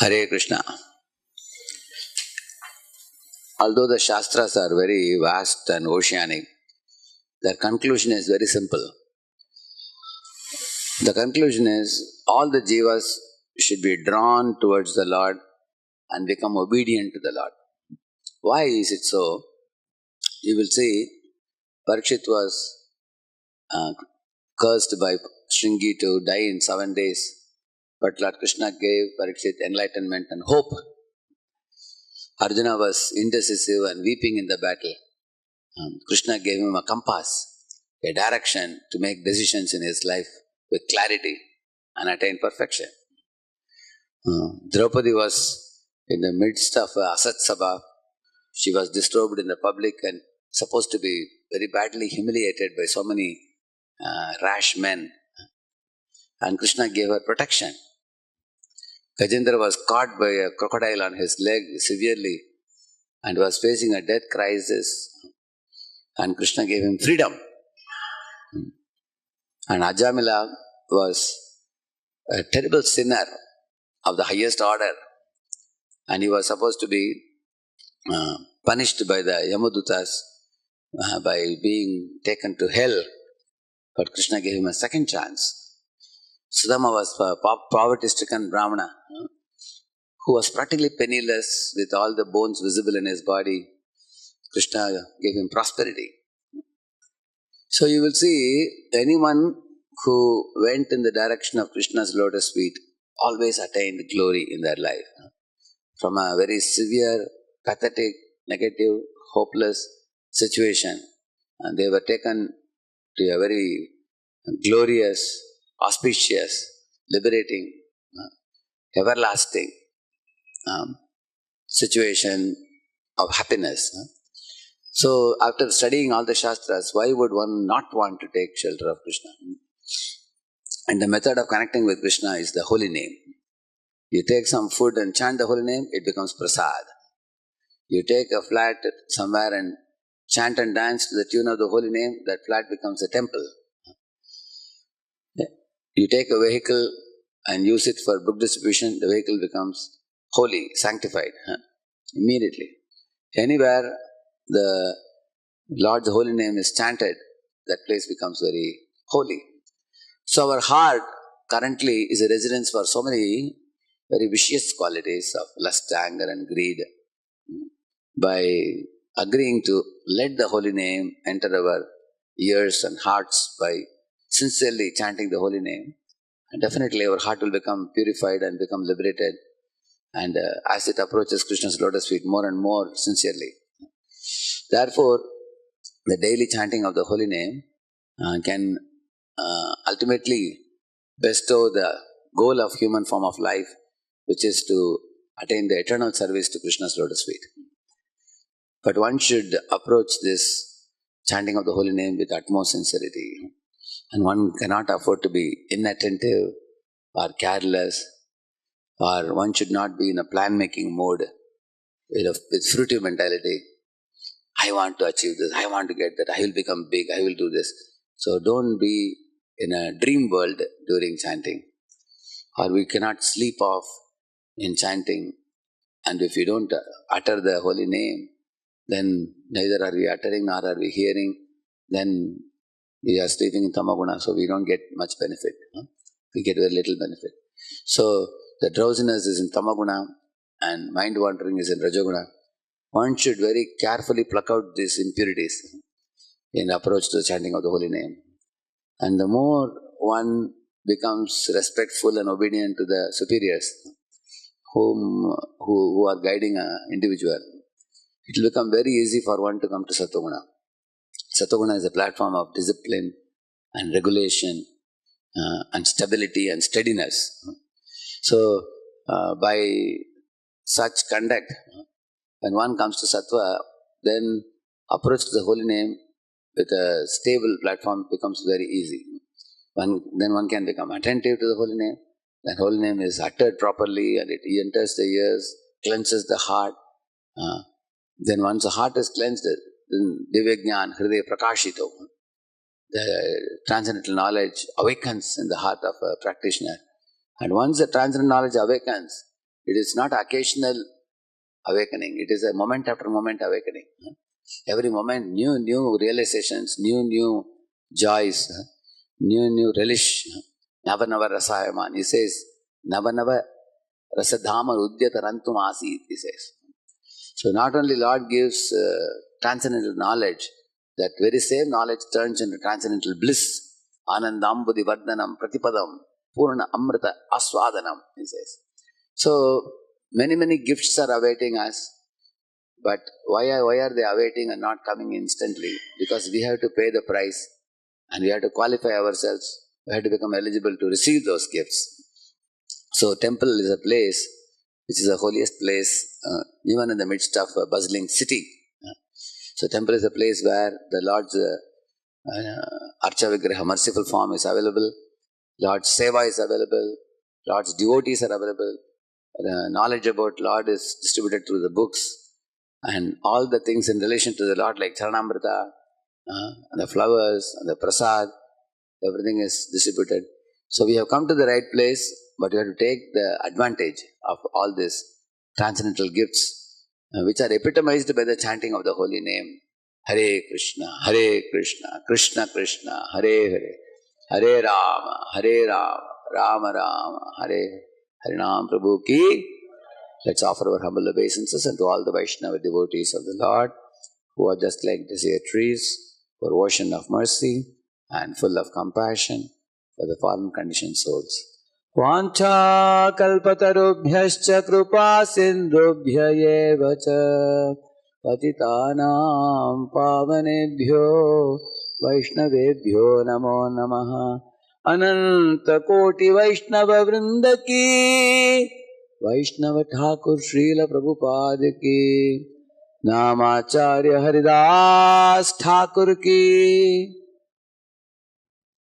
Hare Krishna. Although the Shastras are very vast and oceanic, their conclusion is very simple. The conclusion is all the jivas should be drawn towards the Lord and become obedient to the Lord. Why is it so? You will see Parikshit was cursed by Shringi to die in 7 days, but Lord Krishna gave Parikshit enlightenment and hope. Arjuna was indecisive and weeping in the battle. Krishna gave him a compass, a direction to make decisions in his life with clarity and attain perfection. Draupadi was in the midst of Asat Sabha. She was disturbed in the public and supposed to be very badly humiliated by so many rash men. And Krishna gave her protection. Gajendra was caught by a crocodile on his leg severely and was facing a death crisis. And Krishna gave him freedom. And Ajamila was a terrible sinner of the highest order. And he was supposed to be punished by the Yamadutas by being taken to hell. But Krishna gave him a second chance. Sudama was a poverty-stricken Brahmana who was practically penniless with all the bones visible in his body. Krishna gave him prosperity. So you will see anyone who went in the direction of Krishna's lotus feet always attained glory in their life. From a very severe, pathetic, negative, hopeless situation, and they were taken to a very glorious, auspicious, liberating, everlasting situation of happiness. So, after studying all the Shastras, why would one not want to take shelter of Krishna? And the method of connecting with Krishna is the holy name. You take some food and chant the holy name, it becomes prasad. You take a flat somewhere and chant and dance to the tune of the holy name, that flat becomes a temple. You take a vehicle and use it for book distribution, the vehicle becomes holy, sanctified, immediately. Anywhere the Lord's holy name is chanted, that place becomes very holy. So our heart currently is a residence for so many very vicious qualities of lust, anger and greed. By agreeing to let the holy name enter our ears and hearts by sincerely chanting the holy name, definitely our heart will become purified and become liberated, and as it approaches Krishna's lotus feet more and more sincerely. Therefore, the daily chanting of the holy name can ultimately bestow the goal of human form of life, which is to attain the eternal service to Krishna's lotus feet. But one should approach this chanting of the holy name with utmost sincerity. And one cannot afford to be inattentive or careless, or one should not be in a plan-making mode with fruitive mentality. I want to achieve this, I want to get that, I will become big, I will do this. So don't be in a dream world during chanting. Or we cannot sleep off in chanting. And if you don't utter the holy name, then neither are we uttering nor are we hearing. Then we are sleeping in tamaguna, so we don't get much benefit. We get very little benefit. So the drowsiness is in tamaguna and mind wandering is in rajoguna. One should very carefully pluck out these impurities in approach to the chanting of the holy name. And the more one becomes respectful and obedient to the superiors who are guiding an individual, it will become very easy for one to come to Satoguna. Satoguna is a platform of discipline and regulation and stability and steadiness. So, by such conduct, when one comes to Sattva, then approach to the holy name with a stable platform becomes very easy. Then one can become attentive to the holy name. That holy name is uttered properly and it enters the ears, cleanses the heart. Then once the heart is cleansed, then Divyajnan Hriday Prakashito. The transcendental knowledge awakens in the heart of a practitioner. And once the transcendental knowledge awakens, It is not occasional awakening. It is a moment after moment awakening. Every moment, new realizations, new joys, new relish. Navanava rasayaman. He says, Navanava rasadhama udyata rantum asit, he says. So not only Lord gives transcendental knowledge, that very same knowledge turns into transcendental bliss. Anandam buddhi vardhanam pratipadam purna amrita aswadanam, he says. So many gifts are awaiting us. But why are they awaiting and not coming instantly? Because we have to pay the price and we have to qualify ourselves. We have to become eligible to receive those gifts. So temple is a place which is the holiest place even in the midst of a bustling city. So temple is a place where the Lord's Archa Vigraha, merciful form is available. Lord's Seva is available. Lord's devotees are available. The knowledge about Lord is distributed through the books. And all the things in relation to the Lord, like Charanamrita, and the flowers, and the prasad, everything is distributed. So we have come to the right place, but we have to take the advantage of all these transcendental gifts, which are epitomized by the chanting of the holy name. Hare Krishna, Krishna Krishna, Hare Hare, Hare Rama, Rama Rama, Hare Harinam Prabhu Ki. Let's offer our humble obeisances unto all the Vaishnava devotees of the Lord, who are just like desert trees, who are ocean of mercy and full of compassion for the fallen conditioned souls. Vancha kalpatarubhyascha kripa sindhubhya eva cha patitanam pavanebhyo vaishnavebhyo namo namaha. Ananta koti vaishnava vrinda ki Vaishnava Thakur Srila Prabhupada ki, Namacharya Haridas Thakur ki.